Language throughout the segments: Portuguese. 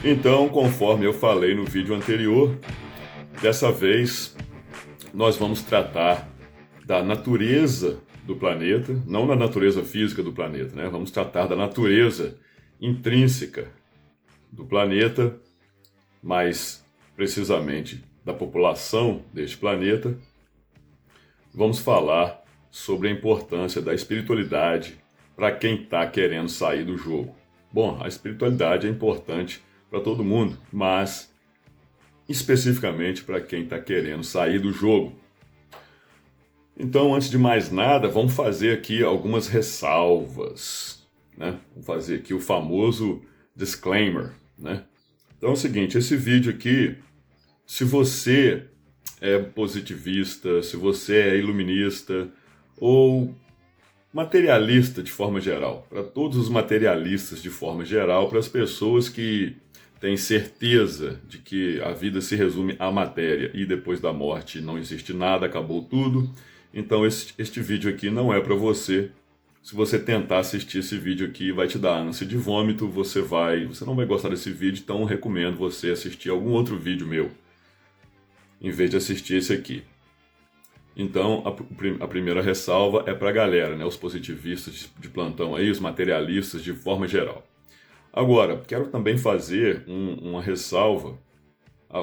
Então, conforme eu falei no vídeo anterior, dessa vez nós vamos tratar da natureza do planeta, não da natureza física do planeta, né? Vamos tratar da natureza intrínseca do planeta, mais precisamente da população deste planeta. Vamos falar sobre a importância da espiritualidade para quem está querendo sair do jogo. Bom, a espiritualidade é importante para todo mundo, mas especificamente para quem está querendo sair do jogo. Então, antes de mais nada, vamos fazer aqui algumas ressalvas, né? Vamos fazer aqui o famoso disclaimer, né? Então é o seguinte, esse vídeo aqui, se você é positivista, se você é iluminista ou materialista de forma geral, para todos os materialistas de forma geral, para as pessoas que têm certeza de que a vida se resume à matéria e depois da morte não existe nada, acabou tudo. Então este vídeo aqui não é para você. Se você tentar assistir esse vídeo aqui, vai te dar ânsia de vômito, você não vai gostar desse vídeo, então recomendo você assistir algum outro vídeo meu, em vez de assistir esse aqui. Então, a primeira ressalva é para a galera, né, os positivistas de plantão aí, os materialistas de forma geral. Agora, quero também fazer uma ressalva,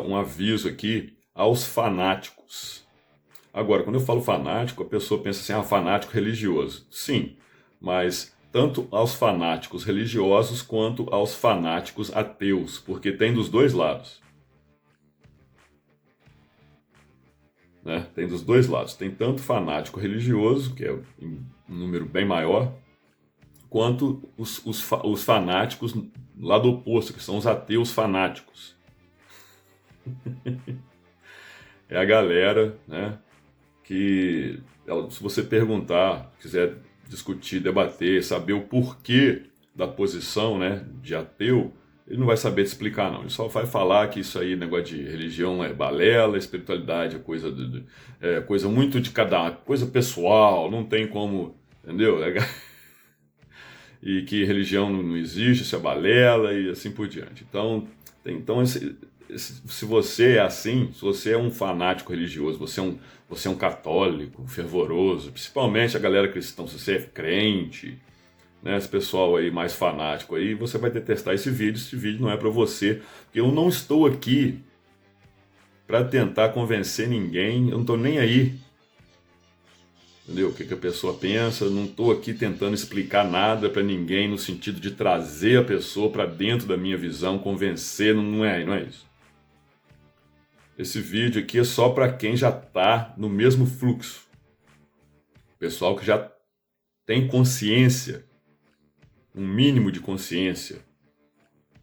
um aviso aqui aos fanáticos. Agora, quando eu falo fanático, a pessoa pensa assim, fanático religioso. Sim, mas tanto aos fanáticos religiosos quanto aos fanáticos ateus, porque tem dos dois lados. Né? Tem dos dois lados. Tem tanto fanático religioso, que é um número bem maior, quanto os fanáticos do lado oposto, que são os ateus fanáticos. É a galera, né, que, se você perguntar, quiser discutir, debater, saber o porquê da posição, né, de ateu, ele não vai saber te explicar, não. Ele só vai falar que isso aí, negócio de religião é balela, espiritualidade é coisa muito de cada coisa pessoal, não tem como, entendeu? E que religião não existe, isso é balela e assim por diante. Então se você é assim, se você é um fanático religioso, você é um católico fervoroso, principalmente a galera cristã, se você é crente, né, esse pessoal aí mais fanático aí, você vai detestar esse vídeo não é para você, porque eu não estou aqui para tentar convencer ninguém, eu não estou nem aí, entendeu? O que a pessoa pensa, eu não estou aqui tentando explicar nada para ninguém no sentido de trazer a pessoa para dentro da minha visão, convencer, não é isso. Esse vídeo aqui é só para quem já está no mesmo fluxo. Pessoal que já tem consciência, um mínimo de consciência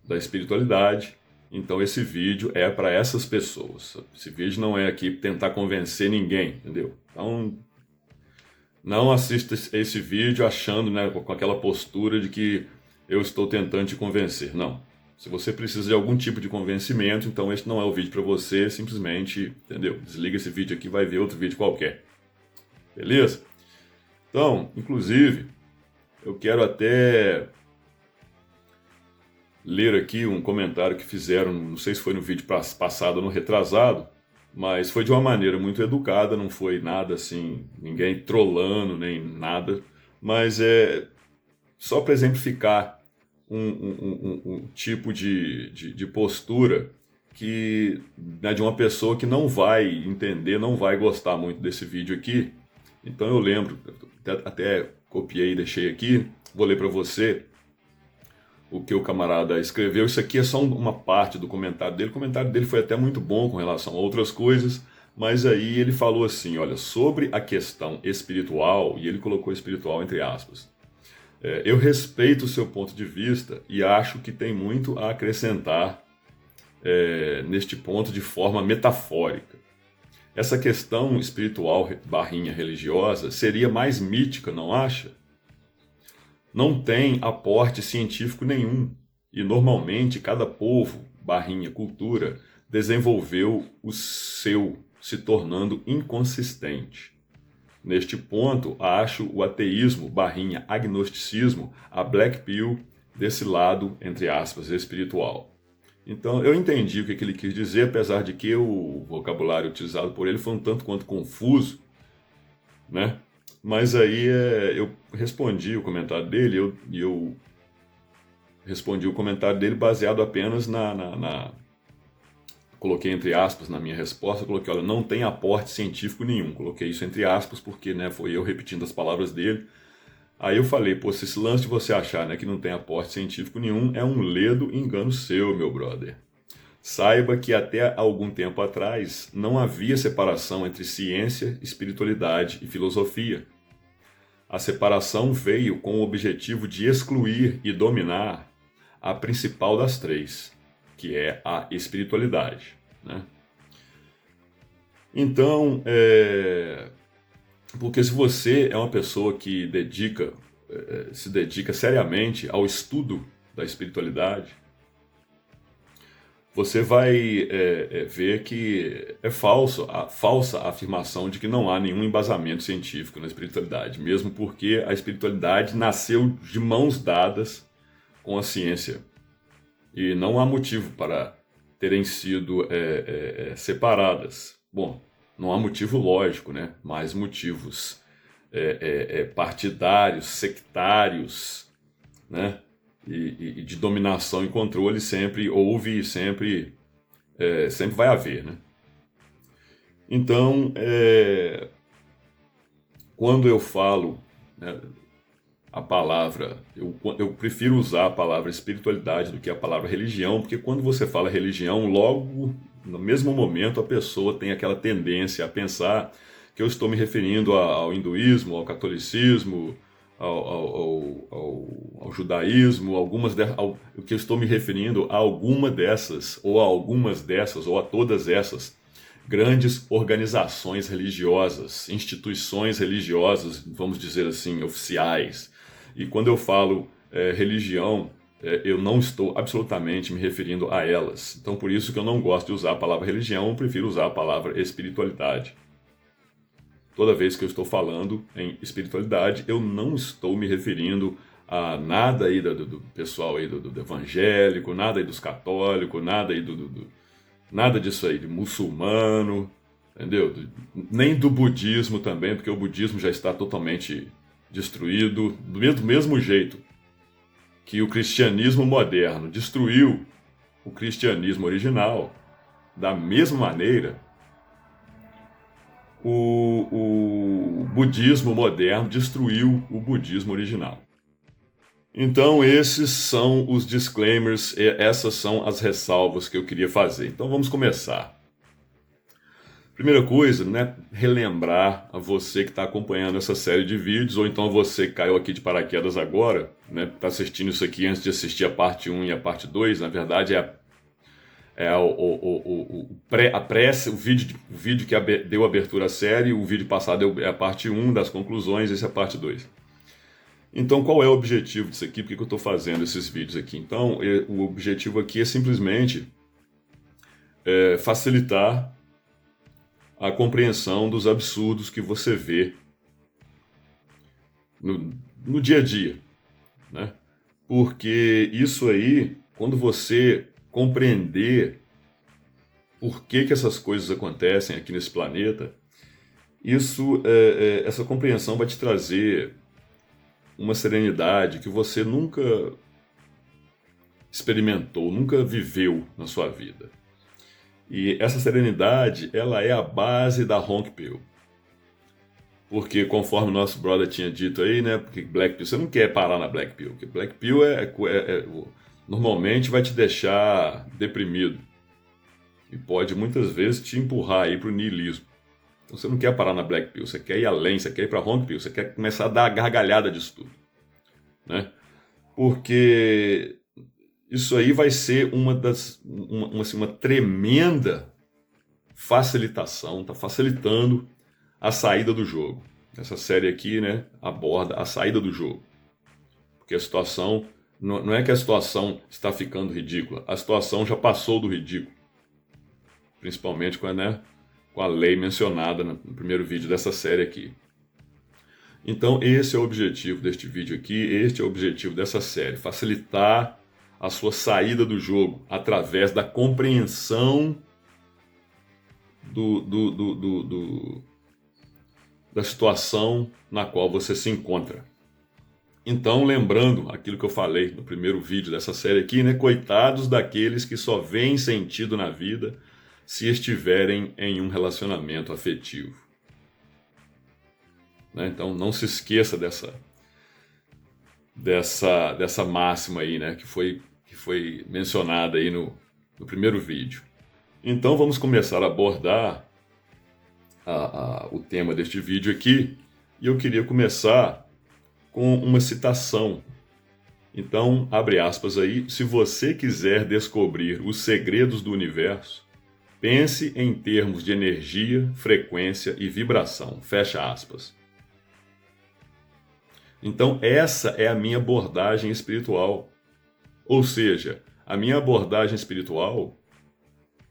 da espiritualidade. Então esse vídeo é para essas pessoas. Esse vídeo não é aqui tentar convencer ninguém, entendeu? Então não assista esse vídeo achando, né, com aquela postura de que eu estou tentando te convencer. Não. Se você precisa de algum tipo de convencimento, então esse não é o vídeo para você, simplesmente, entendeu? Desliga esse vídeo aqui e vai ver outro vídeo qualquer. Beleza? Então, inclusive, eu quero até ler aqui um comentário que fizeram, não sei se foi no vídeo passado ou no retrasado, mas foi de uma maneira muito educada, não foi nada assim, ninguém trolando nem nada, mas é só para exemplificar um tipo de postura que, né, de uma pessoa que não vai entender, não vai gostar muito desse vídeo aqui. Então eu lembro, até copiei e deixei aqui, vou ler para você o que o camarada escreveu. Isso aqui é só uma parte do comentário dele. O comentário dele foi até muito bom com relação a outras coisas, mas aí ele falou assim, olha, sobre a questão espiritual, e ele colocou espiritual entre aspas. Eu respeito o seu ponto de vista e acho que tem muito a acrescentar neste ponto de forma metafórica. Essa questão espiritual barrinha religiosa seria mais mítica, não acha? Não tem aporte científico nenhum e normalmente cada povo barrinha cultura desenvolveu o seu, se tornando inconsistente. Neste ponto, acho o ateísmo barrinha agnosticismo a black pill desse lado, entre aspas, espiritual. Então, eu entendi o que ele quis dizer, apesar de que o vocabulário utilizado por ele foi um tanto quanto confuso, né? Mas aí eu respondi o comentário dele, eu respondi o comentário dele baseado apenas coloquei entre aspas na minha resposta, coloquei, olha, não tem aporte científico nenhum. Coloquei isso entre aspas porque, né, foi eu repetindo as palavras dele. Aí eu falei, pô, se esse lance de você achar, né, que não tem aporte científico nenhum é um ledo engano seu, meu brother. Saiba que até algum tempo atrás não havia separação entre ciência, espiritualidade e filosofia. A separação veio com o objetivo de excluir e dominar a principal das três, que é a espiritualidade, né? Então, porque se você é uma pessoa que se dedica seriamente ao estudo da espiritualidade, você vai ver que é falsa a afirmação de que não há nenhum embasamento científico na espiritualidade, mesmo porque a espiritualidade nasceu de mãos dadas com a ciência. E não há motivo para terem sido separadas. Bom, não há motivo lógico, né? Mas motivos partidários, sectários, né? E de dominação e controle sempre houve e sempre vai haver, né? Então, quando eu falo, né, a palavra, eu prefiro usar a palavra espiritualidade do que a palavra religião, porque quando você fala religião, logo no mesmo momento a pessoa tem aquela tendência a pensar que eu estou me referindo ao hinduísmo, ao catolicismo, ao judaísmo, que eu estou me referindo a alguma dessas, ou a algumas dessas, ou a todas essas grandes organizações religiosas, instituições religiosas, vamos dizer assim, oficiais. E quando eu falo religião, eu não estou absolutamente me referindo a elas. Então, por isso que eu não gosto de usar a palavra religião, eu prefiro usar a palavra espiritualidade. Toda vez que eu estou falando em espiritualidade, eu não estou me referindo a nada aí do pessoal aí do evangélico, nada aí dos católicos, nada aí nada disso aí, de muçulmano, entendeu? Nem do budismo também, porque o budismo já está totalmente destruído, do mesmo jeito que o cristianismo moderno destruiu o cristianismo original, da mesma maneira, o budismo moderno destruiu o budismo original. Então, esses são os disclaimers, essas são as ressalvas que eu queria fazer. Então, vamos começar. Primeira coisa, né, relembrar a você que está acompanhando essa série de vídeos, ou então você que caiu aqui de paraquedas agora, né, está assistindo isso aqui antes de assistir a parte 1 e a parte 2, na verdade o vídeo que deu abertura à série, o vídeo passado é a parte 1 das conclusões, esse é a parte 2. Então, qual é o objetivo disso aqui? Por que eu estou fazendo esses vídeos aqui? Então, o objetivo aqui é simplesmente facilitar a compreensão dos absurdos que você vê no dia a dia, né? Porque isso aí, quando você compreender por que essas coisas acontecem aqui nesse planeta, essa compreensão vai te trazer uma serenidade que você nunca experimentou, nunca viveu na sua vida. E essa serenidade, ela é a base da Honk Pill. Porque, conforme o nosso brother tinha dito aí, né, porque Black Pill, você não quer parar na Black Pill, porque Black Pill normalmente vai te deixar deprimido. E pode, muitas vezes, te empurrar aí para o niilismo. Então, você não quer parar na Black Pill, você quer ir além, você quer ir para a Honk Pill, você quer começar a dar a gargalhada disso tudo, né? Porque isso aí vai ser uma tremenda facilitação, está facilitando a saída do jogo. Essa série aqui, né, aborda a saída do jogo. Porque a situação, não é que a situação está ficando ridícula, a situação já passou do ridículo. Principalmente com a lei mencionada no primeiro vídeo dessa série aqui. Então, esse é o objetivo deste vídeo aqui, este é o objetivo dessa série, facilitar a sua saída do jogo através da compreensão da situação na qual você se encontra. Então, lembrando aquilo que eu falei no primeiro vídeo dessa série aqui, né? Coitados daqueles que só veem sentido na vida se estiverem em um relacionamento afetivo. Né? Então, não se esqueça dessa máxima aí, né? Que foi mencionada aí no primeiro vídeo. Então, vamos começar a abordar o tema deste vídeo aqui. E eu queria começar com uma citação. Então, abre aspas aí. Se você quiser descobrir os segredos do universo, pense em termos de energia, frequência e vibração. Fecha aspas. Então, essa é a minha abordagem espiritual. Ou seja, a minha abordagem espiritual,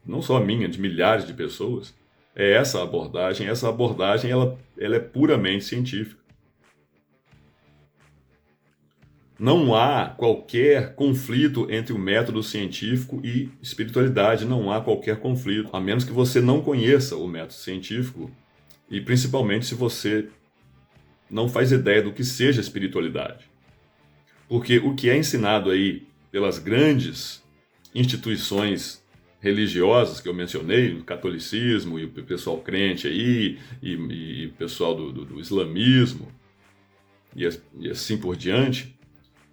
não só a minha, de milhares de pessoas, é essa abordagem. Essa abordagem ela é puramente científica. Não há qualquer conflito entre o método científico e espiritualidade, não há qualquer conflito, a menos que você não conheça o método científico e principalmente se você não faz ideia do que seja espiritualidade. Porque o que é ensinado aí pelas grandes instituições religiosas que eu mencionei, o catolicismo e o pessoal crente aí, e o pessoal do islamismo, e assim por diante,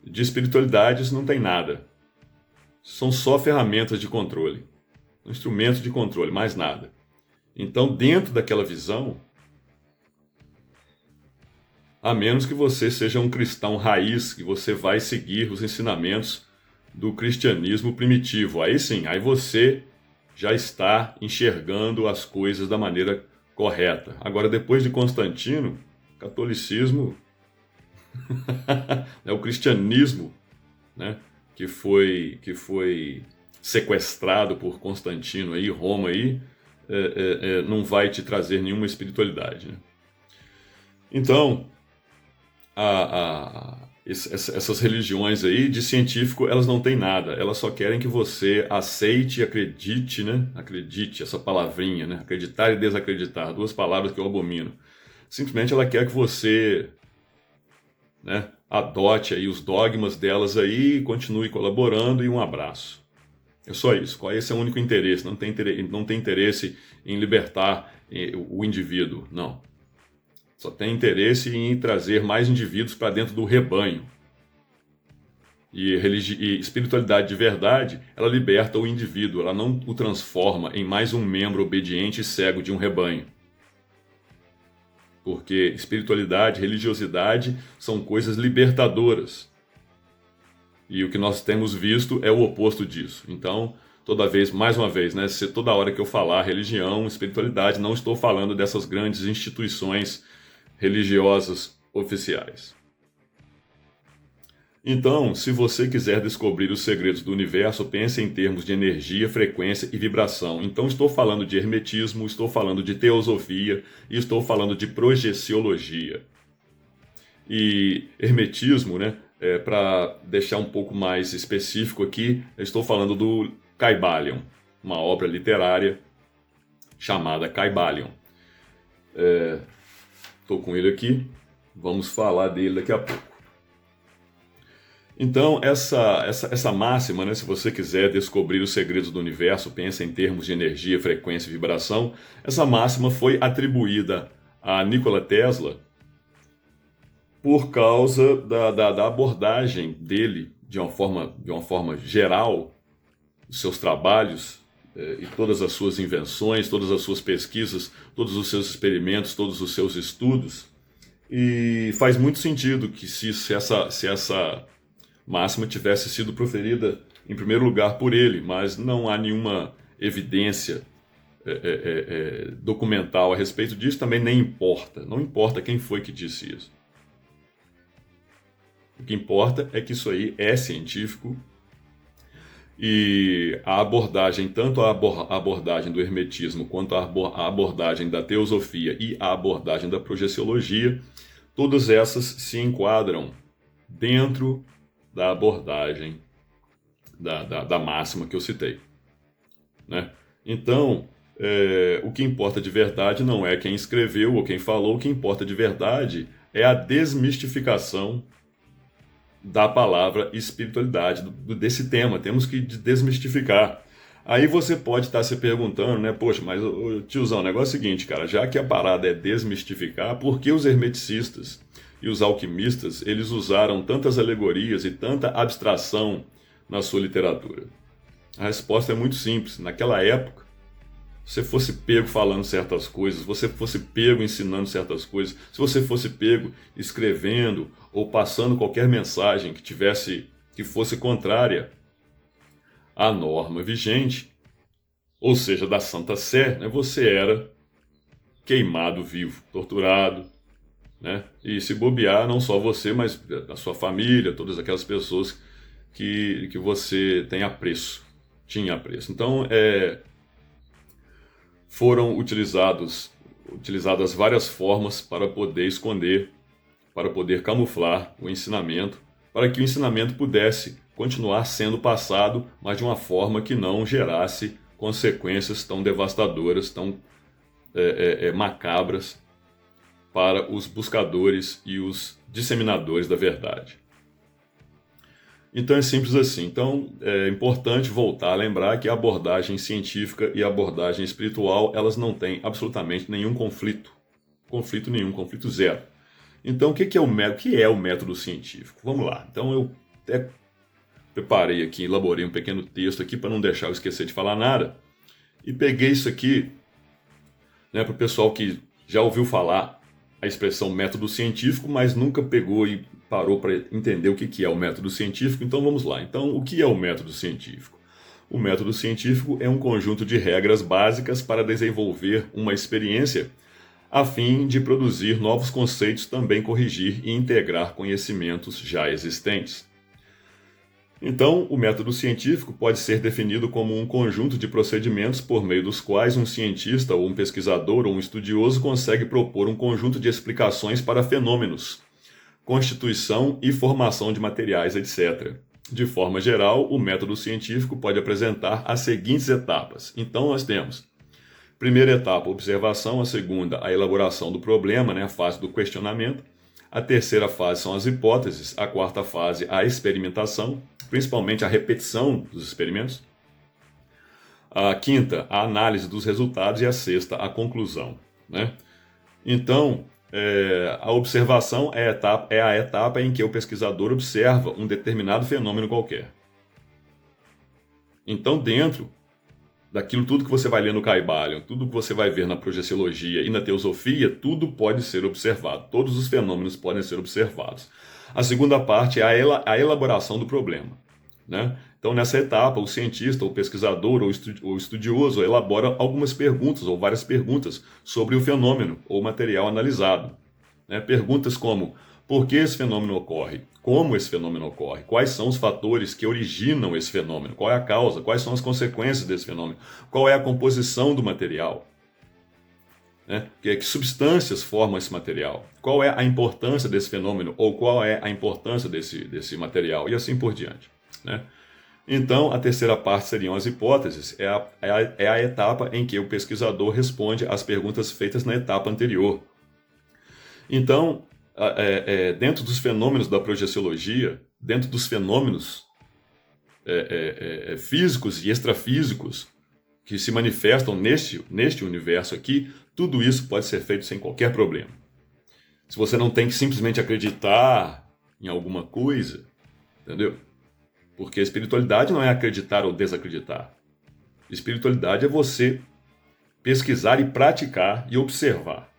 de espiritualidades não tem nada. São só ferramentas de controle, instrumentos de controle, mais nada. Então, dentro daquela visão, a menos que você seja um cristão raiz, que você vai seguir os ensinamentos do cristianismo primitivo. Aí sim, aí você já está enxergando as coisas da maneira correta. Agora, depois de Constantino, catolicismo, o cristianismo, né, que foi sequestrado por Constantino, aí, Roma, aí, não vai te trazer nenhuma espiritualidade. Né? Então, essas religiões aí de científico, elas não têm nada, elas só querem que você aceite e acredite, né? Acredite, essa palavrinha, né? Acreditar e desacreditar, duas palavras que eu abomino. Simplesmente ela quer que você, né, adote aí os dogmas delas aí e continue colaborando e um abraço. É só isso. Esse é o único interesse. Não tem interesse em libertar o indivíduo, não. Só tem interesse em trazer mais indivíduos para dentro do rebanho. E espiritualidade de verdade, ela liberta o indivíduo, ela não o transforma em mais um membro obediente e cego de um rebanho. Porque espiritualidade, religiosidade são coisas libertadoras. E o que nós temos visto é o oposto disso. Então, mais uma vez, né, toda hora que eu falar religião, espiritualidade, não estou falando dessas grandes instituições religiosas oficiais. Então, se você quiser descobrir os segredos do universo, pense em termos de energia, frequência e vibração. Então, estou falando de hermetismo, estou falando de teosofia e estou falando de projeciologia. E hermetismo, né, para deixar um pouco mais específico aqui, eu estou falando do Kybalion, uma obra literária chamada Kybalion. Estou com ele aqui, vamos falar dele daqui a pouco. Então, essa máxima, né, se você quiser descobrir os segredos do universo, pensa em termos de energia, frequência e vibração, essa máxima foi atribuída a Nikola Tesla por causa da abordagem dele, de uma forma geral, dos seus trabalhos e todas as suas invenções, todas as suas pesquisas, todos os seus experimentos, todos os seus estudos. E faz muito sentido que se essa máxima tivesse sido proferida em primeiro lugar por ele, mas não há nenhuma evidência documental a respeito disso, também nem importa. Não importa quem foi que disse isso. O que importa é que isso aí é científico e a abordagem, tanto a abordagem do hermetismo quanto a abordagem da teosofia e a abordagem da projeciologia, todas essas se enquadram dentro da abordagem da máxima que eu citei, né? Então, o que importa de verdade não é quem escreveu ou quem falou, o que importa de verdade é a desmistificação da palavra espiritualidade, desse tema. Temos que desmistificar. Aí você pode estar se perguntando, né? Poxa, mas tiozão, o negócio é o seguinte, cara, já que a parada é desmistificar, por que os hermeticistas e os alquimistas, eles usaram tantas alegorias e tanta abstração na sua literatura? A resposta é muito simples. Naquela época, se você fosse pego falando certas coisas, se você fosse pego ensinando certas coisas, se você fosse pego escrevendo ou passando qualquer mensagem que fosse contrária à norma vigente, ou seja, da Santa Sé, né, você era queimado vivo, torturado, né? E se bobear, não só você, mas a sua família, todas aquelas pessoas que você tem apreço, tinha apreço. Então, foram utilizadas várias formas para poder esconder, para poder camuflar o ensinamento, para que o ensinamento pudesse continuar sendo passado, mas de uma forma que não gerasse consequências tão devastadoras, tão macabras para os buscadores e os disseminadores da verdade. Então é simples assim. Então é importante voltar a lembrar que a abordagem científica e a abordagem espiritual, elas não têm absolutamente nenhum conflito. Conflito nenhum, conflito zero. Então o que é o método científico? Vamos lá. Então eu até preparei aqui, elaborei um pequeno texto aqui para não deixar eu esquecer de falar nada. E peguei isso aqui, né, para o pessoal que já ouviu falar a expressão método científico, mas nunca pegou e parou para entender o que é o método científico. Então vamos lá. Então, o que é o método científico? O método científico é um conjunto de regras básicas para desenvolver uma experiência a fim de produzir novos conceitos, também corrigir e integrar conhecimentos já existentes. Então, o método científico pode ser definido como um conjunto de procedimentos por meio dos quais um cientista ou um pesquisador ou um estudioso consegue propor um conjunto de explicações para fenômenos, constituição e formação de materiais, etc. De forma geral, o método científico pode apresentar as seguintes etapas. Então, nós temos: primeira etapa, observação; a segunda, a elaboração do problema, né, a fase do questionamento; a terceira fase são as hipóteses; a quarta fase, a experimentação, principalmente a repetição dos experimentos; a quinta, a análise dos resultados; e a sexta, a conclusão, né? Então, a observação é a etapa em que o pesquisador observa um determinado fenômeno qualquer. Então, dentro daquilo tudo que você vai ler no Kybalion, tudo que você vai ver na projeciologia e na teosofia, tudo pode ser observado. Todos os fenômenos podem ser observados. A segunda parte é a elaboração do problema, né? Então, nessa etapa, o cientista, o pesquisador ou estudioso elabora algumas perguntas ou várias perguntas sobre o fenômeno ou material analisado, né? Perguntas como: por que esse fenômeno ocorre? Como esse fenômeno ocorre? Quais são os fatores que originam esse fenômeno? Qual é a causa? Quais são as consequências desse fenômeno? Qual é a composição do material? Né? Que substâncias formam esse material? Qual é a importância desse fenômeno? Ou qual é a importância desse material? E assim por diante, né? Então, a terceira parte seriam as hipóteses. É a etapa em que o pesquisador responde às perguntas feitas na etapa anterior. Então, dentro dos fenômenos da projeciologia, dentro dos fenômenos físicos e extrafísicos que se manifestam neste universo aqui, tudo isso pode ser feito sem qualquer problema. Se você não tem que simplesmente acreditar em alguma coisa, entendeu? Porque a espiritualidade não é acreditar ou desacreditar. Espiritualidade é você pesquisar e praticar e observar.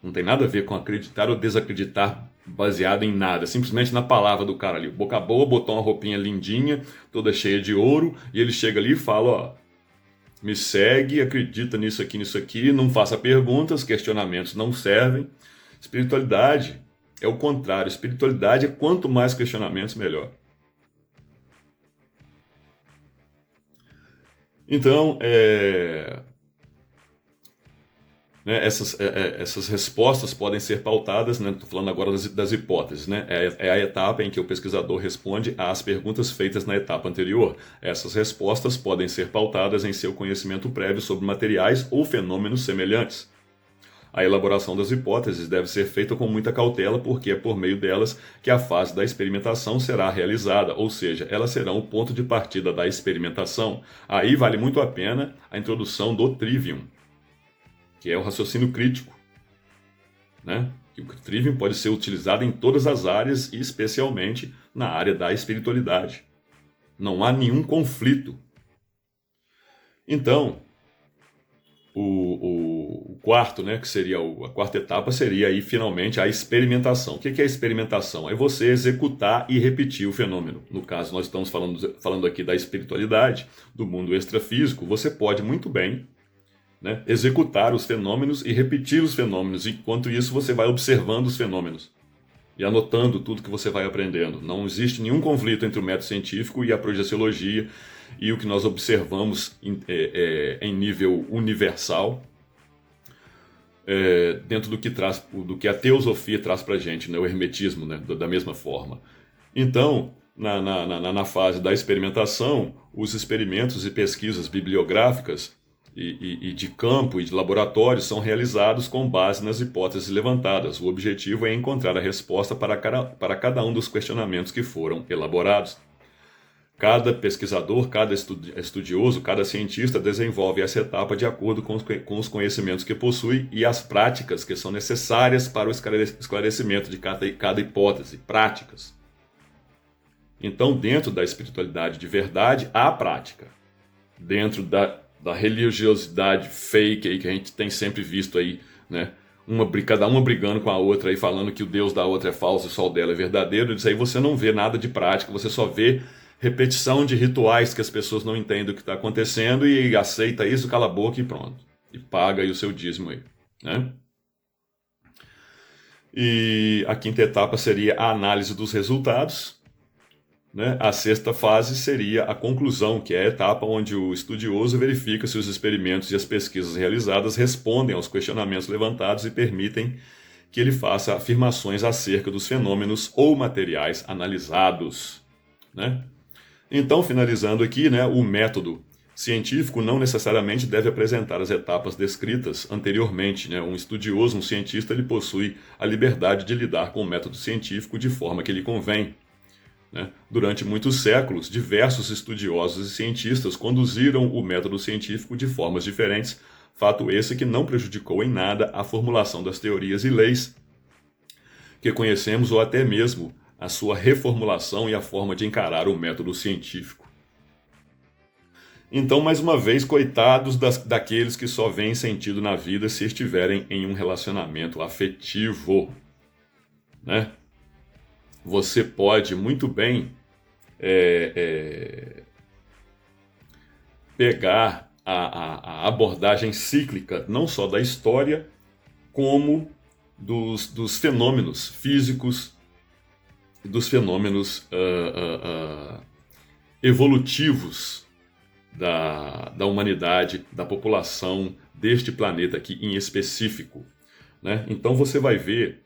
Não tem nada a ver com acreditar ou desacreditar baseado em nada. Simplesmente na palavra do cara ali. Boca boa, botou uma roupinha lindinha, toda cheia de ouro, e ele chega ali e fala: ó, me segue, acredita nisso aqui, não faça perguntas, questionamentos não servem. Espiritualidade é o contrário. Espiritualidade é quanto mais questionamentos, melhor. Então, né, essas respostas podem ser pautadas, né, estou falando agora das hipóteses, né, é a etapa em que o pesquisador responde às perguntas feitas na etapa anterior. Essas respostas podem ser pautadas em seu conhecimento prévio sobre materiais ou fenômenos semelhantes. A elaboração das hipóteses deve ser feita com muita cautela, porque é por meio delas que a fase da experimentação será realizada, ou seja, elas serão o ponto de partida da experimentação. Aí vale muito a pena a introdução do trivium, que é o raciocínio crítico, né? Que o trivium pode ser utilizado em todas as áreas e especialmente na área da espiritualidade. Não há nenhum conflito. Então, o quarto, né, que seria a quarta etapa, seria aí finalmente a experimentação. O que é a experimentação? É você executar e repetir o fenômeno. No caso, nós estamos falando aqui da espiritualidade, do mundo extrafísico. Você pode muito bem, né, executar os fenômenos e repetir os fenômenos. Enquanto isso, você vai observando os fenômenos e anotando tudo que você vai aprendendo. Não existe nenhum conflito entre o método científico e a projeciologia e o que nós observamos em nível universal, dentro do que a teosofia traz para a gente, né, o hermetismo, né, da mesma forma. Então, na fase da experimentação, os experimentos e pesquisas bibliográficas e de campo e de laboratório são realizados com base nas hipóteses levantadas. O objetivo é encontrar a resposta para cada um dos questionamentos que foram elaborados. Cada pesquisador, cada estudioso, cada cientista desenvolve essa etapa de acordo com os conhecimentos que possui e as práticas que são necessárias para o esclarecimento de cada hipótese. Práticas. Então, dentro da espiritualidade de verdade, há prática. Dentro da religiosidade fake aí, que a gente tem sempre visto aí, né? Cada uma brigando com a outra e falando que o Deus da outra é falso e o sol dela é verdadeiro. Isso aí você não vê nada de prática, você só vê repetição de rituais que as pessoas não entendem o que está acontecendo e aceita isso, cala a boca e pronto. E paga aí o seu dízimo aí, né? E a quinta etapa seria a análise dos resultados, né? A sexta fase seria a conclusão, que é a etapa onde o estudioso verifica se os experimentos e as pesquisas realizadas respondem aos questionamentos levantados e permitem que ele faça afirmações acerca dos fenômenos ou materiais analisados, né? Então, finalizando aqui, né, o método científico não necessariamente deve apresentar as etapas descritas anteriormente, né? Um estudioso, um cientista, ele possui a liberdade de lidar com o método científico de forma que lhe convém, né? Durante muitos séculos, diversos estudiosos e cientistas conduziram o método científico de formas diferentes, fato esse que não prejudicou em nada a formulação das teorias e leis que conhecemos ou até mesmo a sua reformulação e a forma de encarar o método científico. Então, mais uma vez, coitados daqueles que só veem sentido na vida se estiverem em um relacionamento afetivo, né? Você pode muito bem pegar a abordagem cíclica, não só da história, como dos fenômenos físicos, dos fenômenos evolutivos da humanidade, da população deste planeta aqui em específico, né? Então você vai ver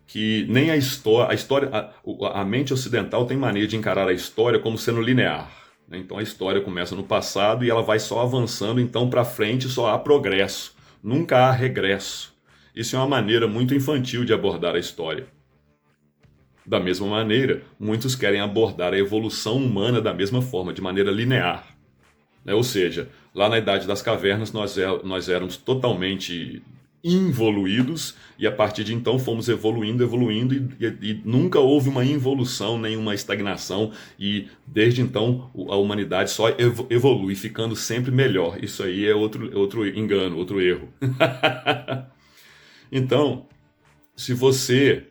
que nem a mente ocidental tem mania de encarar a história como sendo linear, né? Então a história começa no passado e ela vai só avançando, então para frente só há progresso, nunca há regresso. Isso é uma maneira muito infantil de abordar a história. Da mesma maneira, muitos querem abordar a evolução humana da mesma forma, de maneira linear, né? Ou seja, lá na Idade das Cavernas nós éramos totalmente involuídos e a partir de então fomos evoluindo e nunca houve uma involução, nem uma estagnação e desde então a humanidade só evolui, ficando sempre melhor. Isso aí é outro engano, outro erro. Então, se você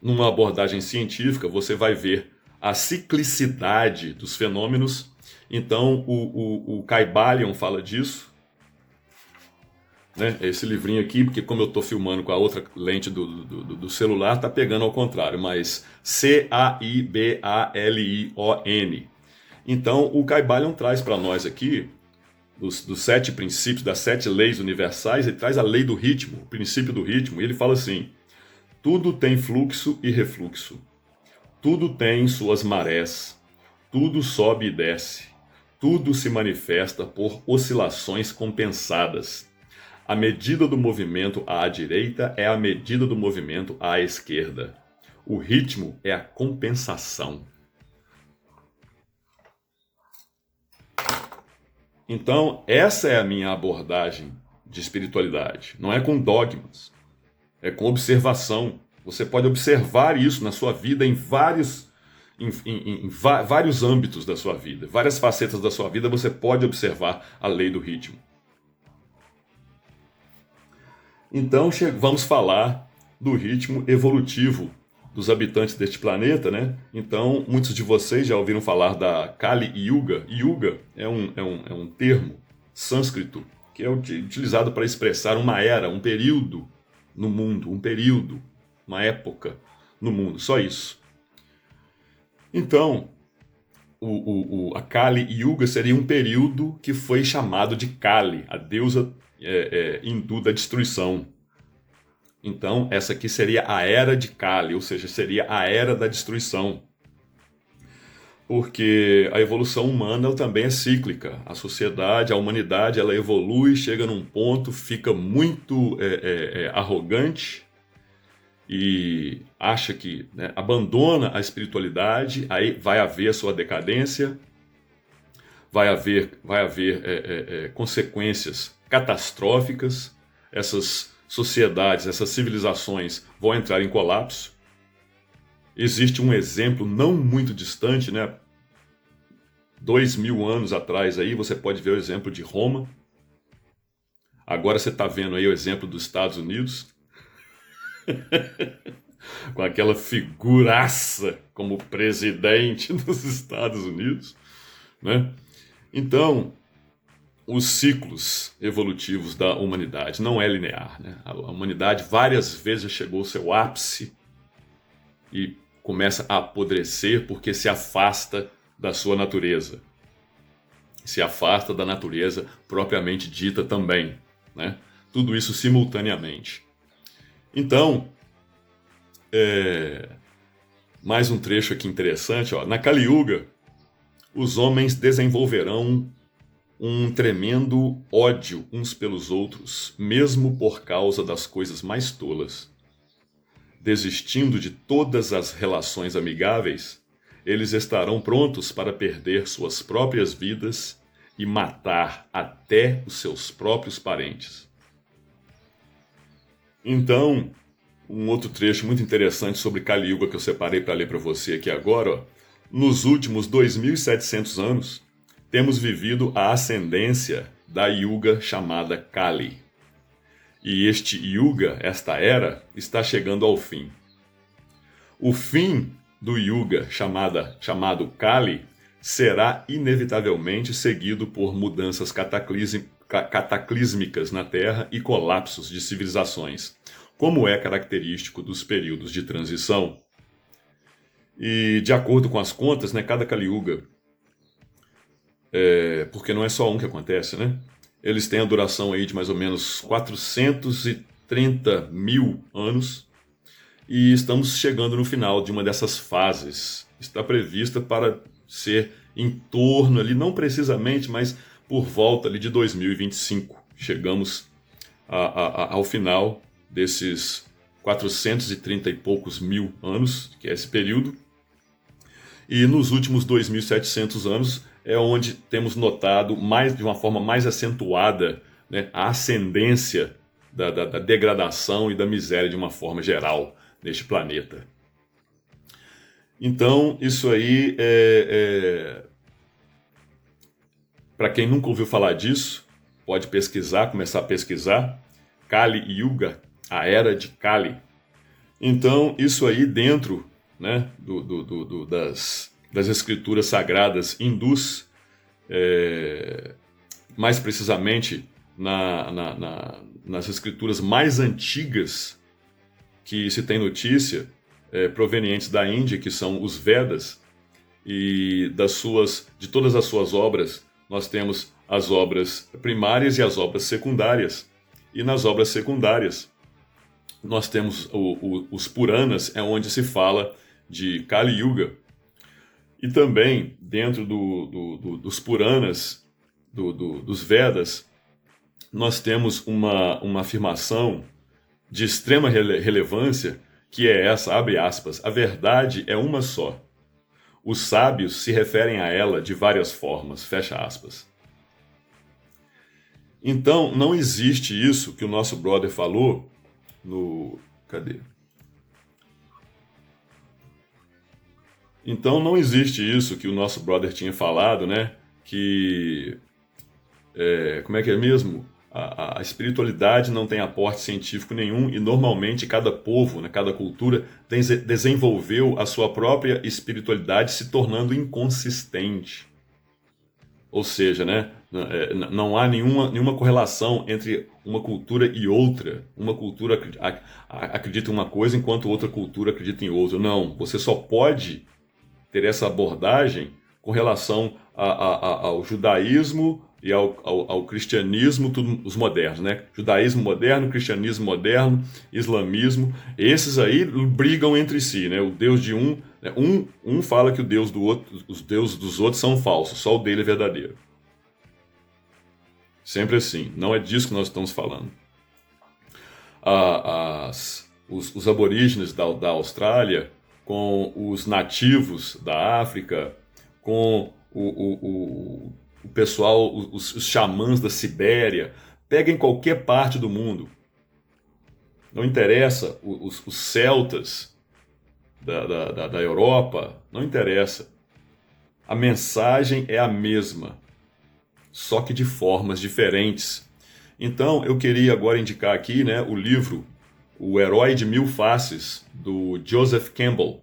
numa abordagem científica, você vai ver a ciclicidade dos fenômenos. Então, o Kybalion fala disso, né? Esse livrinho aqui, porque como eu estou filmando com a outra lente do celular, está pegando ao contrário, mas Caibalion. Então, o Kybalion traz para nós aqui, dos 7 princípios, das 7 leis universais, ele traz a lei do ritmo, o princípio do ritmo, e ele fala assim: tudo tem fluxo e refluxo, tudo tem suas marés, tudo sobe e desce, tudo se manifesta por oscilações compensadas. A medida do movimento à direita é a medida do movimento à esquerda. O ritmo é a compensação. Então, essa é a minha abordagem de espiritualidade. Não é com dogmas, é com observação. Você pode observar isso na sua vida em vários âmbitos da sua vida, várias facetas da sua vida, você pode observar a lei do ritmo. Então, vamos falar do ritmo evolutivo dos habitantes deste planeta, né? Então, muitos de vocês já ouviram falar da Kali Yuga. Yuga é um termo sânscrito que é utilizado para expressar uma era, um período no mundo, uma época no mundo, só isso. Então, a Kali Yuga seria um período que foi chamado de Kali, a deusa hindu da destruição. Então, essa aqui seria a Era de Kali, ou seja, seria a Era da Destruição. Porque a evolução humana também é cíclica. A sociedade, a humanidade, ela evolui, chega num ponto, fica muito arrogante e acha que, né, abandona a espiritualidade, aí vai haver a sua decadência, vai haver consequências catastróficas, essas sociedades, essas civilizações vão entrar em colapso. Existe um exemplo não muito distante, né? 2000 anos atrás aí, você pode ver o exemplo de Roma. Agora você está vendo aí o exemplo dos Estados Unidos, com aquela figuraça como presidente dos Estados Unidos, né? Então, os ciclos evolutivos da humanidade não é linear, né? A humanidade várias vezes chegou ao seu ápice e começa a apodrecer porque se afasta da sua natureza. Se afasta da natureza propriamente dita também, né? Tudo isso simultaneamente. Então, mais um trecho aqui interessante, ó. Na Kali Yuga, os homens desenvolverão um tremendo ódio uns pelos outros, mesmo por causa das coisas mais tolas. Desistindo de todas as relações amigáveis, eles estarão prontos para perder suas próprias vidas e matar até os seus próprios parentes. Então, um outro trecho muito interessante sobre Kali Yuga que eu separei para ler para você aqui agora, ó. Nos últimos 2.700 anos, temos vivido a ascendência da Yuga chamada Kali. E este Yuga, esta era, está chegando ao fim. O fim do Yuga chamado Kali será inevitavelmente seguido por mudanças cataclísmicas na Terra e colapsos de civilizações, como é característico dos períodos de transição. E de acordo com as contas, né, cada Kali Yuga, porque não é só um que acontece, né? Eles têm a duração aí de mais ou menos 430 mil anos e estamos chegando no final de uma dessas fases. Está prevista para ser em torno ali, não precisamente, mas por volta ali de 2025. Chegamos ao final desses 430 e poucos mil anos, que é esse período. E nos últimos 2.700 anos é onde temos notado de uma forma mais acentuada, né, a ascendência da degradação e da miséria de uma forma geral neste planeta. Então, isso aí para quem nunca ouviu falar disso, pode pesquisar, começar a pesquisar. Kali Yuga, a Era de Kali. Então, isso aí dentro, né, das escrituras sagradas hindus, mais precisamente nas escrituras mais antigas que se tem notícia, provenientes da Índia, que são os Vedas, e de todas as suas obras, nós temos as obras primárias e as obras secundárias. E nas obras secundárias, nós temos os Puranas, é onde se fala de Kali Yuga. E também, dentro dos Puranas, dos Vedas, nós temos uma afirmação de extrema relevância, que é essa, abre aspas, a verdade é uma só. Os sábios se referem a ela de várias formas, fecha aspas. Então, não existe isso que o nosso brother falou no... Cadê? Então, não existe isso que o nosso brother tinha falado, né? Que... como é que é mesmo? A espiritualidade não tem aporte científico nenhum e normalmente cada povo, né, cada cultura desenvolveu a sua própria espiritualidade se tornando inconsistente. Ou seja, né, não há nenhuma correlação entre uma cultura e outra. Uma cultura acredita em uma coisa enquanto outra cultura acredita em outra. Não, você só pode ter essa abordagem com relação ao judaísmo e ao cristianismo, tudo, os modernos, né? Judaísmo moderno, cristianismo moderno, islamismo, esses aí brigam entre si, né? O Deus de um, né? um fala que o Deus do outro, os deuses dos outros são falsos, só o dele é verdadeiro. Sempre assim, não é disso que nós estamos falando. Os aborígenes da Austrália, com os nativos da África, com o pessoal, os xamãs da Sibéria, pega em qualquer parte do mundo. Não interessa, os celtas da Europa, não interessa. A mensagem é a mesma, só que de formas diferentes. Então, eu queria agora indicar aqui, né, o livro O Herói de Mil Faces, do Joseph Campbell.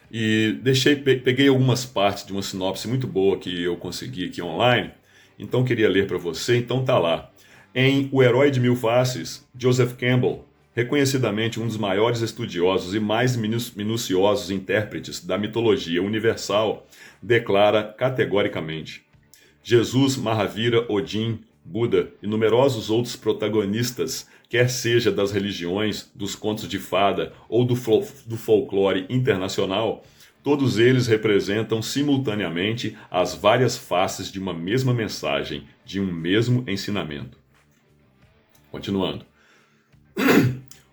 E peguei algumas partes de uma sinopse muito boa que eu consegui aqui online, então queria ler para você, então tá lá. Em O Herói de Mil Faces, Joseph Campbell, reconhecidamente um dos maiores estudiosos e mais minuciosos intérpretes da mitologia universal, declara categoricamente: Jesus, Mahavira, Odin, Buda e numerosos outros protagonistas, quer seja das religiões, dos contos de fada ou do folclore internacional, todos eles representam simultaneamente as várias faces de uma mesma mensagem, de um mesmo ensinamento. Continuando.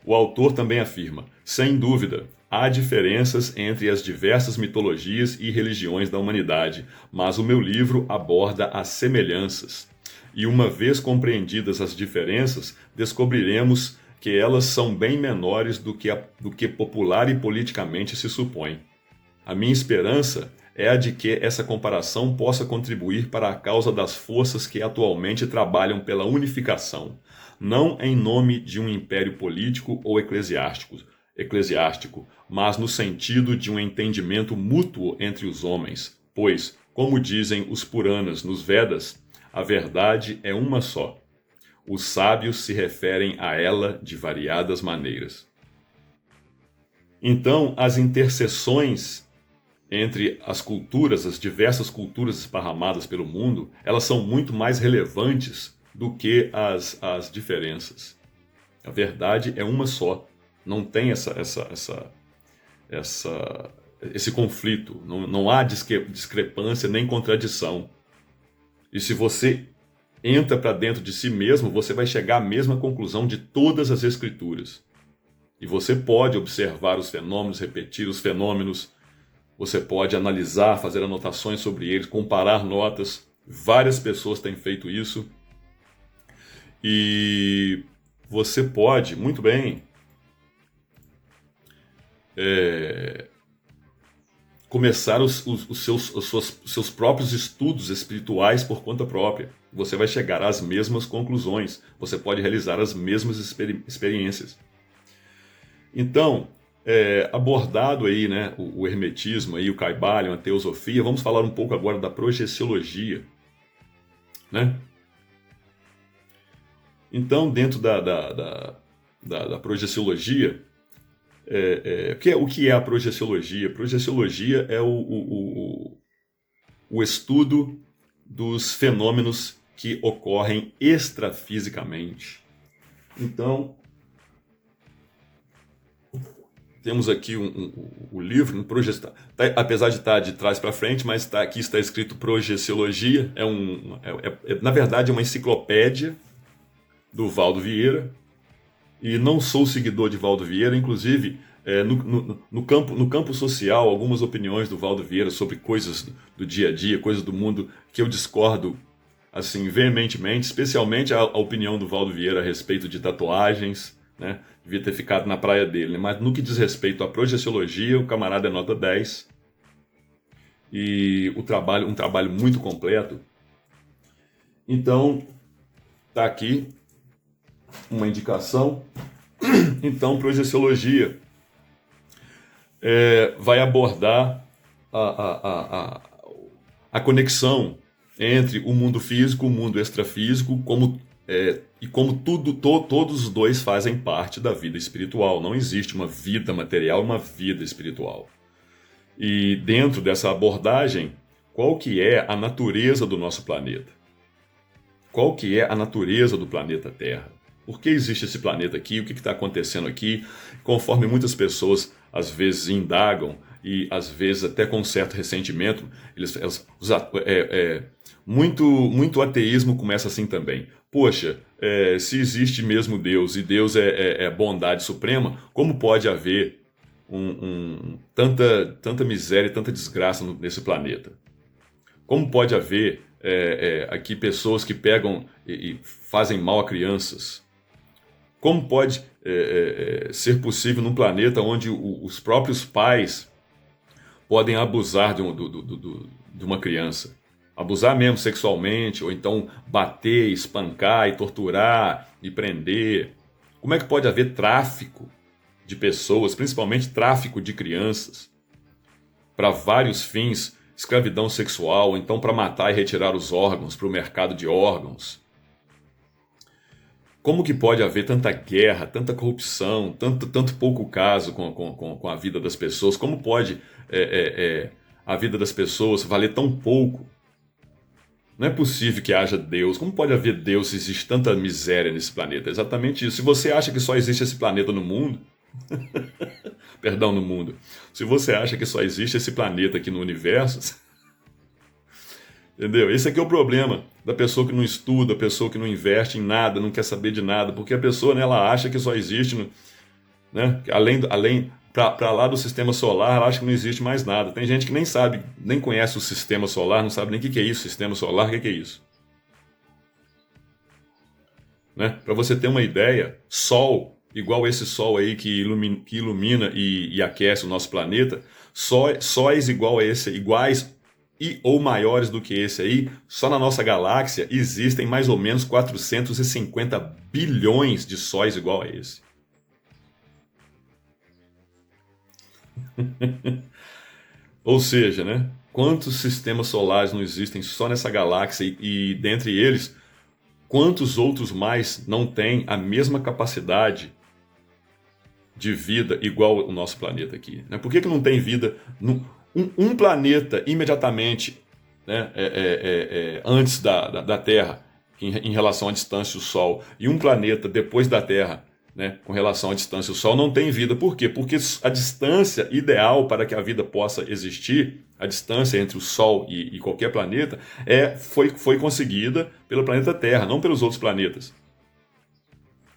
O autor também afirma: sem dúvida, há diferenças entre as diversas mitologias e religiões da humanidade, mas o meu livro aborda as semelhanças. E uma vez compreendidas as diferenças, descobriremos que elas são bem menores do que popular e politicamente se supõe. A minha esperança é a de que essa comparação possa contribuir para a causa das forças que atualmente trabalham pela unificação, não em nome de um império político ou eclesiástico, mas no sentido de um entendimento mútuo entre os homens, pois, como dizem os Puranas nos Vedas, a verdade é uma só. Os sábios se referem a ela de variadas maneiras. Então, as interseções entre as culturas, as diversas culturas esparramadas pelo mundo, elas são muito mais relevantes do que as diferenças. A verdade é uma só. Não tem esse conflito. Não há discrepância nem contradição. E se você entra para dentro de si mesmo, você vai chegar à mesma conclusão de todas as escrituras. E você pode observar os fenômenos, repetir os fenômenos, você pode analisar, fazer anotações sobre eles, comparar notas. Várias pessoas têm feito isso. E você pode, muito bem, começar os seus próprios estudos espirituais por conta própria. Você vai chegar às mesmas conclusões. Você pode realizar as mesmas experiências. Então, abordado aí, né, o hermetismo, aí, o Kybalion, a teosofia, vamos falar um pouco agora da projeciologia, né? Então, dentro da projeciologia, o que é a projeciologia? A projeciologia é o estudo dos fenômenos que ocorrem extrafisicamente. Então, temos aqui o livro, apesar de estar de trás para frente, mas aqui está escrito Projeciologia, na verdade é uma enciclopédia do Valdo Vieira, e não sou seguidor de Valdo Vieira, inclusive no campo social, algumas opiniões do Valdo Vieira sobre coisas do dia a dia, coisas do mundo que eu discordo assim veementemente, especialmente a opinião do Valdo Vieira a respeito de tatuagens, né? Devia ter ficado na praia dele, mas no que diz respeito à projeciologia, o camarada é nota 10, e um trabalho muito completo. Então, tá aqui uma indicação. Então, projeciologia vai abordar a conexão entre o mundo físico e o mundo extrafísico, e como todos os dois fazem parte da vida espiritual. Não existe uma vida material e uma vida espiritual. E dentro dessa abordagem, qual que é a natureza do nosso planeta? Qual que é a natureza do planeta Terra? Por que existe esse planeta aqui? O que está acontecendo aqui? Conforme muitas pessoas às vezes indagam, e às vezes até com um certo ressentimento, muito ateísmo começa assim também. Poxa, se existe mesmo Deus, e Deus é bondade suprema, como pode haver tanta miséria e tanta desgraça nesse planeta? Como pode haver aqui pessoas que pegam e fazem mal a crianças? Como pode ser possível num planeta onde os próprios pais podem abusar de uma criança? Abusar mesmo sexualmente, ou então bater, espancar e torturar e prender. Como é que pode haver tráfico de pessoas, principalmente tráfico de crianças, para vários fins, escravidão sexual, ou então para matar e retirar os órgãos, para o mercado de órgãos? Como que pode haver tanta guerra, tanta corrupção, tanto pouco caso com a vida das pessoas? Como pode a vida das pessoas valer tão pouco? Não é possível que haja Deus. Como pode haver Deus se existe tanta miséria nesse planeta? É exatamente isso. Se você acha que só existe esse planeta no mundo, perdão, no mundo. Se você acha que só existe esse planeta aqui no universo, entendeu? Esse aqui é o problema da pessoa que não estuda, a pessoa que não investe em nada, não quer saber de nada, porque a pessoa, né, ela acha que só existe, né, além para lá do sistema solar, ela acha que não existe mais nada. Tem gente que nem sabe, nem conhece o sistema solar, não sabe nem o que é isso, sistema solar, o que é isso. Né? Para você ter uma ideia, Sol, igual esse Sol aí que ilumina e aquece o nosso planeta, sóis iguais ou maiores do que esse aí, só na nossa galáxia existem mais ou menos 450 bilhões de sóis igual a esse. Ou seja, né? Quantos sistemas solares não existem só nessa galáxia, e dentre eles, quantos outros mais não têm a mesma capacidade de vida igual o nosso planeta aqui? Né? Por que não tem vida um planeta imediatamente, né, antes da Terra, em relação à distância do Sol, e um planeta depois da Terra, né, com relação à distância do Sol, não tem vida? Por quê? Porque a distância ideal para que a vida possa existir, a distância entre o Sol e qualquer planeta, foi conseguida pelo planeta Terra, não pelos outros planetas.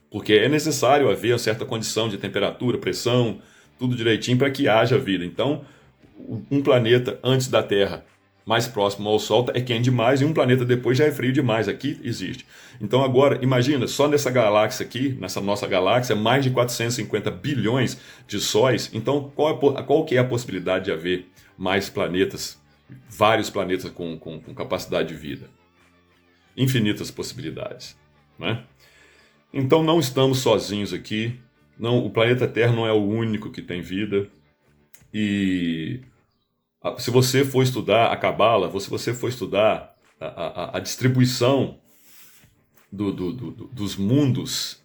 Porque é necessário haver uma certa condição de temperatura, pressão, tudo direitinho para que haja vida. Então, um planeta antes da Terra, mais próximo ao Sol, é quente demais, e um planeta depois já é frio demais. Aqui existe. Então agora, imagina, só nessa galáxia aqui, nessa nossa galáxia, mais de 450 bilhões de sóis. Então qual que é a possibilidade de haver mais planetas, vários planetas com capacidade de vida? Infinitas possibilidades, né? Então não estamos sozinhos aqui. Não, o planeta Terra não é o único que tem vida. E se você for estudar a Cabala, se você for estudar a distribuição dos mundos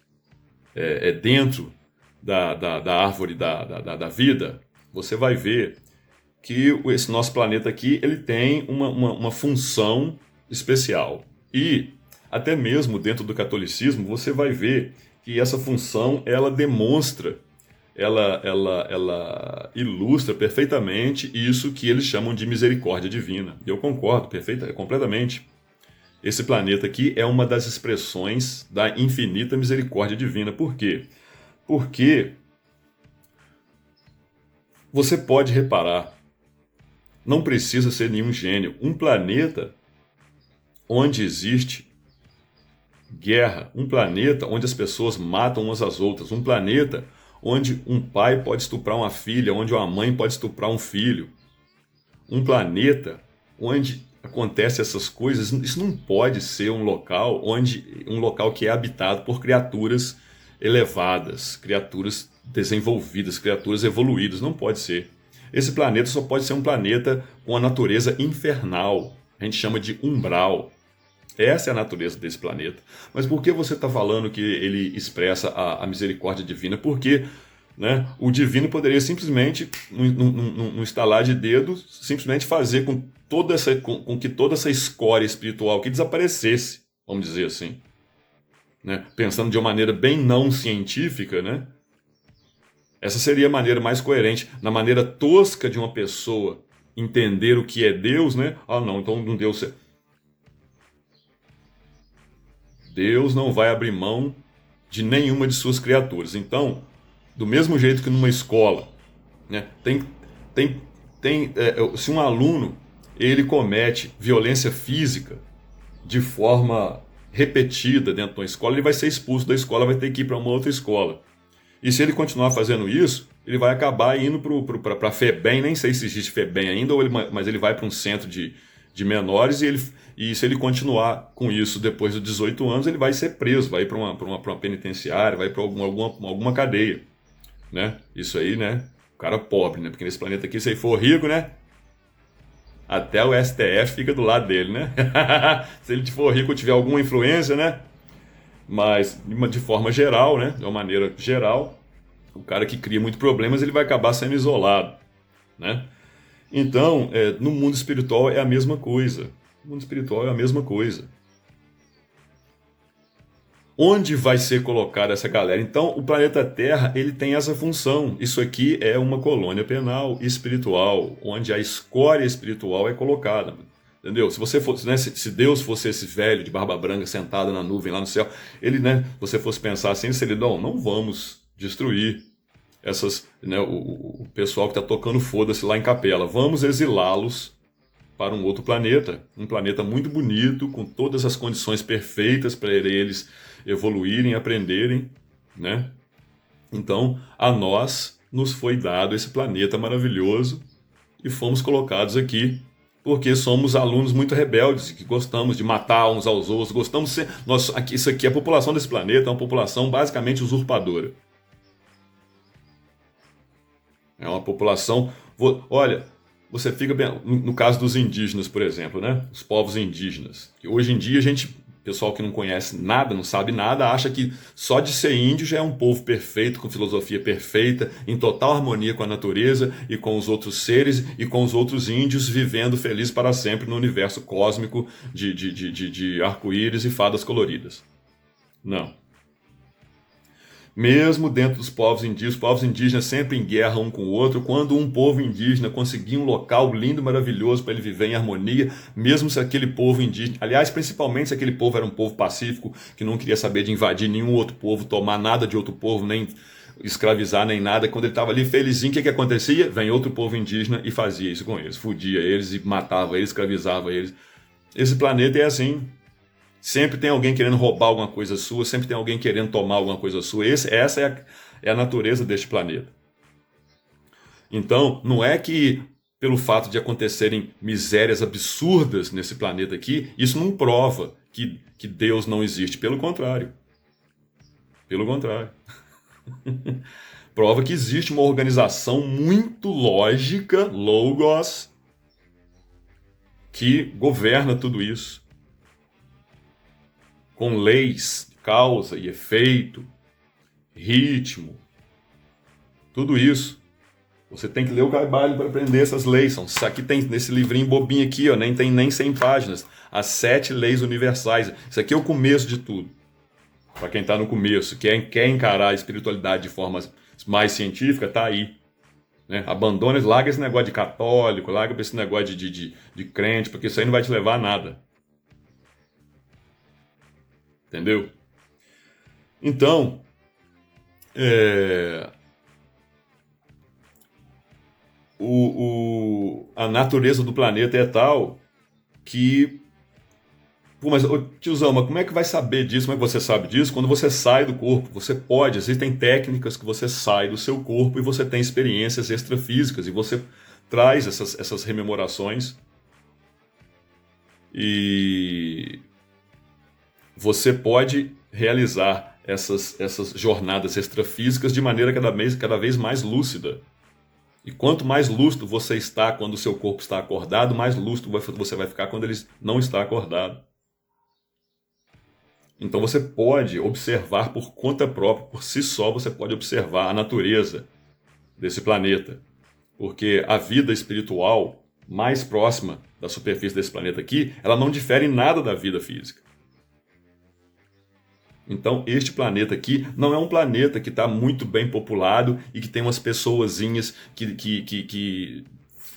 dentro da árvore da vida, você vai ver que esse nosso planeta aqui ele tem uma função especial. E até mesmo dentro do catolicismo você vai ver que essa função ela demonstra, ela ilustra perfeitamente isso que eles chamam de misericórdia divina. Eu concordo completamente. Esse planeta aqui é uma das expressões da infinita misericórdia divina. Por quê? Porque você pode reparar, não precisa ser nenhum gênio. Um planeta onde existe guerra, um planeta onde as pessoas matam umas às outras, um planeta onde um pai pode estuprar uma filha, onde uma mãe pode estuprar um filho, um planeta onde acontecem essas coisas, isso não pode ser um local que é habitado por criaturas elevadas, criaturas desenvolvidas, criaturas evoluídas, não pode ser. Esse planeta só pode ser um planeta com a natureza infernal, a gente chama de umbral. Essa é a natureza desse planeta. Mas por que você está falando que ele expressa a misericórdia divina? Porque, né, o divino poderia simplesmente, num estalar de dedos, simplesmente fazer com que toda essa escória espiritual que desaparecesse, vamos dizer assim. Né? Pensando de uma maneira bem não científica, né? Essa seria a maneira mais coerente. Na maneira tosca de uma pessoa entender o que é Deus, né? Ah, não, então não deu certo. Deus não vai abrir mão de nenhuma de suas criaturas. Então, do mesmo jeito que numa escola, né, se um aluno ele comete violência física de forma repetida dentro de uma escola, ele vai ser expulso da escola, vai ter que ir para uma outra escola. E se ele continuar fazendo isso, ele vai acabar indo para a FEBEM, nem sei se existe FEBEM ainda, mas ele vai para um centro de menores e se ele continuar com isso depois dos 18 anos, ele vai ser preso, vai ir para uma penitenciária, vai para alguma cadeia. Né? Isso aí, né? O cara pobre, né? Porque nesse planeta aqui, se ele for rico, né? Até o STF fica do lado dele, né? Se ele for rico ou tiver alguma influência, né? Mas de forma geral, né? De uma maneira geral, o cara que cria muitos problemas, ele vai acabar sendo isolado, né? Então, no mundo espiritual é a mesma coisa. No mundo espiritual é a mesma coisa. Onde vai ser colocada essa galera? Então, o planeta Terra ele tem essa função. Isso aqui é uma colônia penal espiritual, onde a escória espiritual é colocada. Entendeu? Se você fosse, né, se Deus fosse esse velho de barba branca sentado na nuvem lá no céu, ele, né, você fosse pensar assim, seria, não vamos destruir essas, né, o pessoal que está tocando foda-se lá em Capela. Vamos exilá-los para um outro planeta, um planeta muito bonito, com todas as condições perfeitas para eles evoluírem, aprenderem, né? Então, a nós nos foi dado esse planeta maravilhoso e fomos colocados aqui porque somos alunos muito rebeldes, que gostamos de matar uns aos outros, gostamos de ser... Isso aqui, a população desse planeta é uma população basicamente usurpadora. É uma população... Olha, você fica bem... No caso dos indígenas, por exemplo, né? Os povos indígenas. Que hoje em dia, pessoal que não conhece nada, não sabe nada, acha que só de ser índio já é um povo perfeito, com filosofia perfeita, em total harmonia com a natureza e com os outros seres e com os outros índios, vivendo feliz para sempre no universo cósmico de arco-íris e fadas coloridas. Não. Mesmo dentro dos povos indígenas, os povos indígenas sempre em guerra um com o outro. Quando um povo indígena conseguia um local lindo, maravilhoso para ele viver em harmonia, mesmo se aquele povo indígena, aliás, principalmente se aquele povo era um povo pacífico, que não queria saber de invadir nenhum outro povo, tomar nada de outro povo, nem escravizar, nem nada. Quando ele estava ali felizinho, o que acontecia? Vem outro povo indígena e fazia isso com eles, fudia eles e matava eles, escravizava eles. Esse planeta é assim. Sempre tem alguém querendo roubar alguma coisa sua, sempre tem alguém querendo tomar alguma coisa sua. Essa é a natureza deste planeta. Então, não é que pelo fato de acontecerem misérias absurdas nesse planeta aqui, isso não prova que Deus não existe. Pelo contrário. Pelo contrário. Prova que existe uma organização muito lógica, logos, que governa tudo isso. Com leis, causa e efeito, ritmo, tudo isso. Você tem que ler o Caibalion para aprender essas leis. Aqui tem nesse livrinho bobinho aqui, ó, nem tem nem 100 páginas. As 7 leis universais. Isso aqui é o começo de tudo. Para quem está no começo, quer encarar a espiritualidade de forma mais científica, tá aí. Né? Abandone, larga esse negócio de católico, larga esse negócio de crente, porque isso aí não vai te levar a nada. Entendeu? Então, a natureza do planeta é tal que... Pô, mas, tiozão, mas como é que vai saber disso? Como é que você sabe disso? Quando você sai do corpo, você pode, existem técnicas que você sai do seu corpo e você tem experiências extrafísicas e você traz essas rememorações e você pode realizar essas jornadas extrafísicas de maneira cada vez mais lúcida. E quanto mais lúcido você está quando o seu corpo está acordado, mais lúcido você vai ficar quando ele não está acordado. Então você pode observar por conta própria, por si só, você pode observar a natureza desse planeta. Porque a vida espiritual mais próxima da superfície desse planeta aqui, ela não difere em nada da vida física. Então este planeta aqui não é um planeta que está muito bem populado e que tem umas pessoazinhas que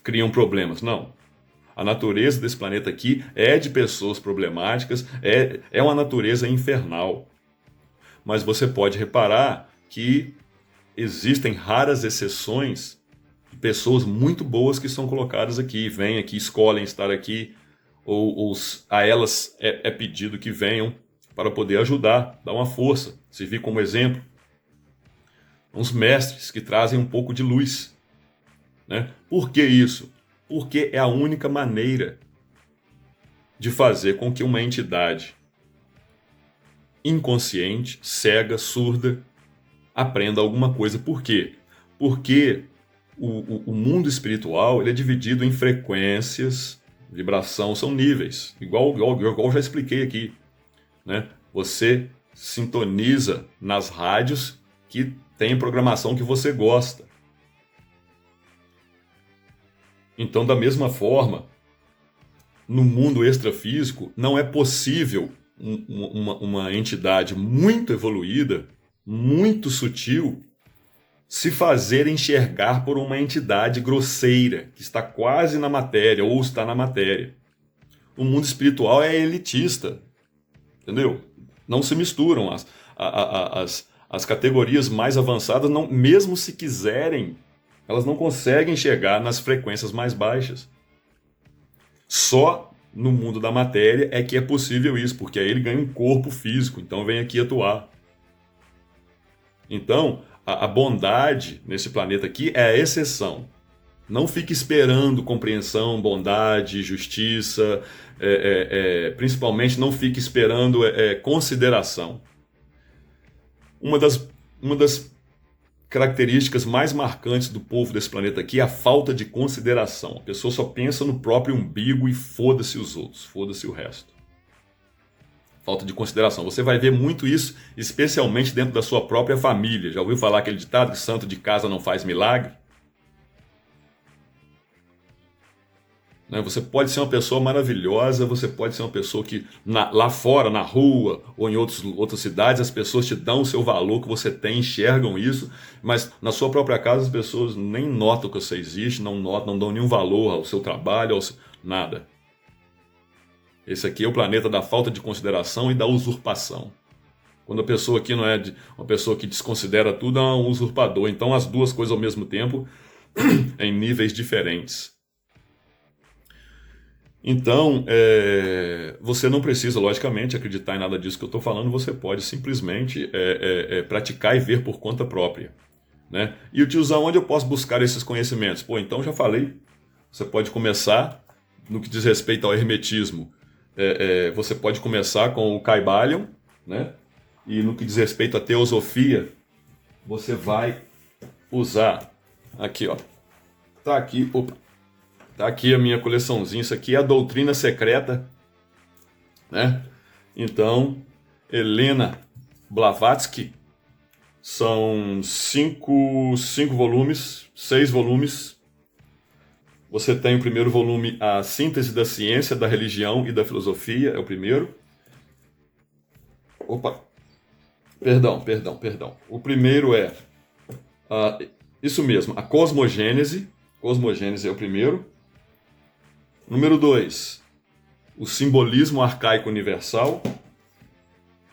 criam problemas. Não. A natureza desse planeta aqui é de pessoas problemáticas, é uma natureza infernal. Mas você pode reparar que existem raras exceções de pessoas muito boas que são colocadas aqui, vêm aqui, escolhem estar aqui, ou a elas é pedido que venham para poder ajudar, dar uma força, servir como exemplo. Uns mestres que trazem um pouco de luz. Né? Por que isso? Porque é a única maneira de fazer com que uma entidade inconsciente, cega, surda, aprenda alguma coisa. Por quê? Porque o mundo espiritual ele é dividido em frequências, vibração, são níveis. Igual eu já expliquei aqui. Né? Você sintoniza nas rádios que tem programação que você gosta. Então, da mesma forma, no mundo extrafísico, não é possível uma entidade muito evoluída, muito sutil, se fazer enxergar por uma entidade grosseira, que está quase na matéria, ou está na matéria. O mundo espiritual é elitista, entendeu? Não se misturam as categorias mais avançadas, não, mesmo se quiserem, elas não conseguem chegar nas frequências mais baixas. Só no mundo da matéria é que é possível isso, porque aí ele ganha um corpo físico, então vem aqui atuar. Então, a bondade nesse planeta aqui é a exceção. Não fique esperando compreensão, bondade, justiça, principalmente não fique esperando consideração. Uma das características mais marcantes do povo desse planeta aqui é a falta de consideração. A pessoa só pensa no próprio umbigo e foda-se os outros, foda-se o resto. Falta de consideração. Você vai ver muito isso, especialmente dentro da sua própria família. Já ouviu falar aquele ditado que santo de casa não faz milagre? Você pode ser uma pessoa maravilhosa, você pode ser uma pessoa que lá fora, na rua ou em outras cidades, as pessoas te dão o seu valor que você tem, enxergam isso, mas na sua própria casa as pessoas nem notam que você existe, não notam, não dão nenhum valor ao seu trabalho, nada. Esse aqui é o planeta da falta de consideração e da usurpação. Quando a pessoa aqui não é uma pessoa que desconsidera tudo, é um usurpador. Então as duas coisas ao mesmo tempo, em níveis diferentes. Então, você não precisa, logicamente, acreditar em nada disso que eu estou falando, você pode simplesmente praticar e ver por conta própria. Né? E o tiozão, onde eu posso buscar esses conhecimentos? Pô, então já falei, você pode começar, no que diz respeito ao hermetismo, você pode começar com o Caibalion, né? E no que diz respeito à teosofia, você vai usar, aqui ó, tá aqui, opa. Tá aqui a minha coleçãozinha, isso aqui é a doutrina secreta, né? Então, Helena Blavatsky, São 6 volumes. Você tem o primeiro volume, A Síntese da Ciência, da Religião e da Filosofia, é o primeiro. Opa! Perdão. O primeiro é, isso mesmo, a Cosmogênese. Cosmogênese é o primeiro. Número 2, o Simbolismo Arcaico Universal.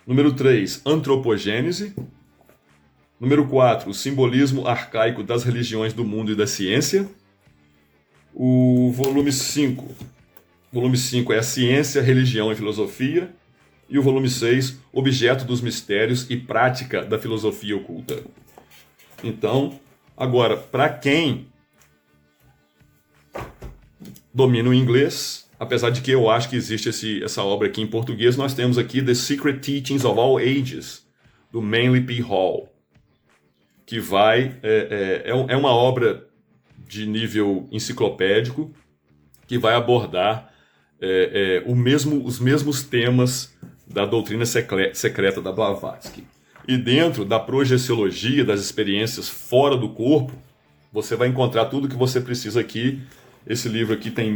Número 3, Antropogênese. Número 4, o Simbolismo Arcaico das Religiões do Mundo e da Ciência. O volume 5 é a Ciência, Religião e Filosofia. E o volume 6, Objeto dos Mistérios e Prática da Filosofia Oculta. Então, agora, para quem domina o inglês, apesar de que eu acho que existe essa obra aqui em português, nós temos aqui The Secret Teachings of All Ages, do Manly P. Hall, que é uma obra de nível enciclopédico, que vai abordar os mesmos temas da doutrina secreta da Blavatsky. E dentro da projeciologia, das experiências fora do corpo, você vai encontrar tudo que você precisa aqui. Esse livro aqui tem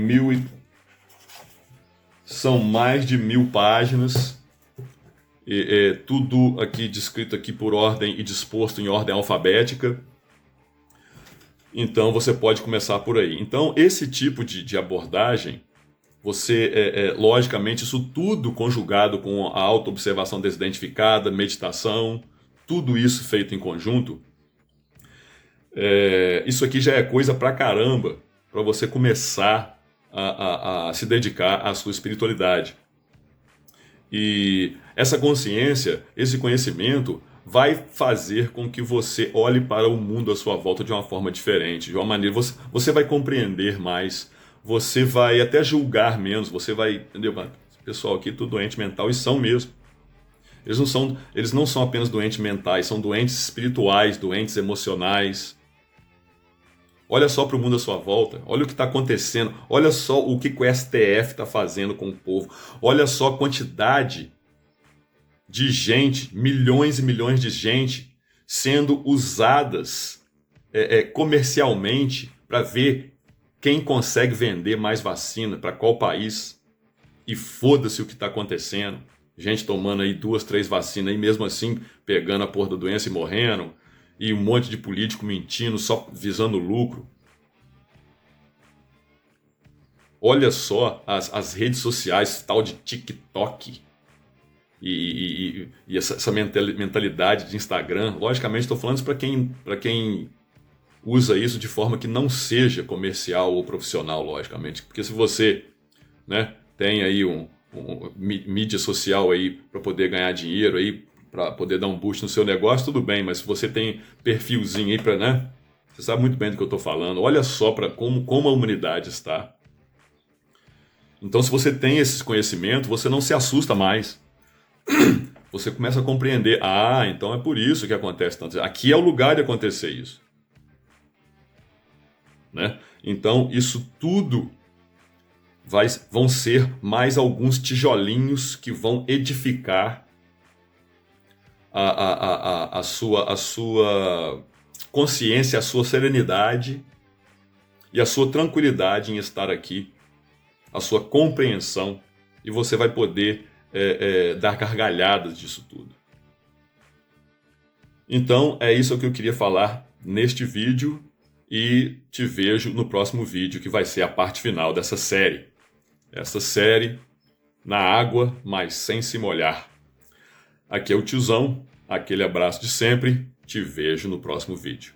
são mais de 1000 páginas, tudo aqui descrito aqui por ordem e disposto em ordem alfabética. Então você pode começar por aí. Então esse tipo de abordagem, logicamente, isso tudo conjugado com a autoobservação desidentificada, meditação, tudo isso feito em conjunto, isso aqui já é coisa pra caramba para você começar a se dedicar à sua espiritualidade. E essa consciência, esse conhecimento, vai fazer com que você olhe para o mundo à sua volta de uma forma diferente, de uma maneira, você vai compreender mais, você vai até julgar menos, você vai, entendeu? Esse pessoal aqui tudo doente mental, e são mesmo. Eles não são apenas doentes mentais, são doentes espirituais, doentes emocionais. Olha só para o mundo à sua volta, olha o que está acontecendo, olha só o que o STF está fazendo com o povo, olha só a quantidade de gente, milhões e milhões de gente sendo usadas comercialmente para ver quem consegue vender mais vacina para qual país, e foda-se o que está acontecendo. Gente tomando aí 2, 3 vacinas e mesmo assim pegando a porra da doença e morrendo, e um monte de político mentindo só visando lucro. Olha só as redes sociais, tal de TikTok e essa mentalidade de Instagram. Logicamente estou falando isso para quem usa isso de forma que não seja comercial ou profissional, logicamente. Porque se você, né, tem aí mídia social aí para poder ganhar dinheiro aí, para poder dar um boost no seu negócio, tudo bem, mas se você tem perfilzinho aí para, né, você sabe muito bem do que eu estou falando. Olha só para como a humanidade está. Então, se você tem esse conhecimento, você não se assusta mais. Você começa a compreender, então é por isso que acontece tanto. Aqui é o lugar de acontecer isso. Né? Então, isso tudo vão ser mais alguns tijolinhos que vão edificar a sua consciência, a sua serenidade e a sua tranquilidade em estar aqui, a sua compreensão, e você vai poder dar gargalhadas disso tudo. Então, é isso que eu queria falar neste vídeo, e te vejo no próximo vídeo, que vai ser a parte final dessa série. Essa série, na água, mas sem se molhar. Aqui é o tiozão, aquele abraço de sempre, te vejo no próximo vídeo.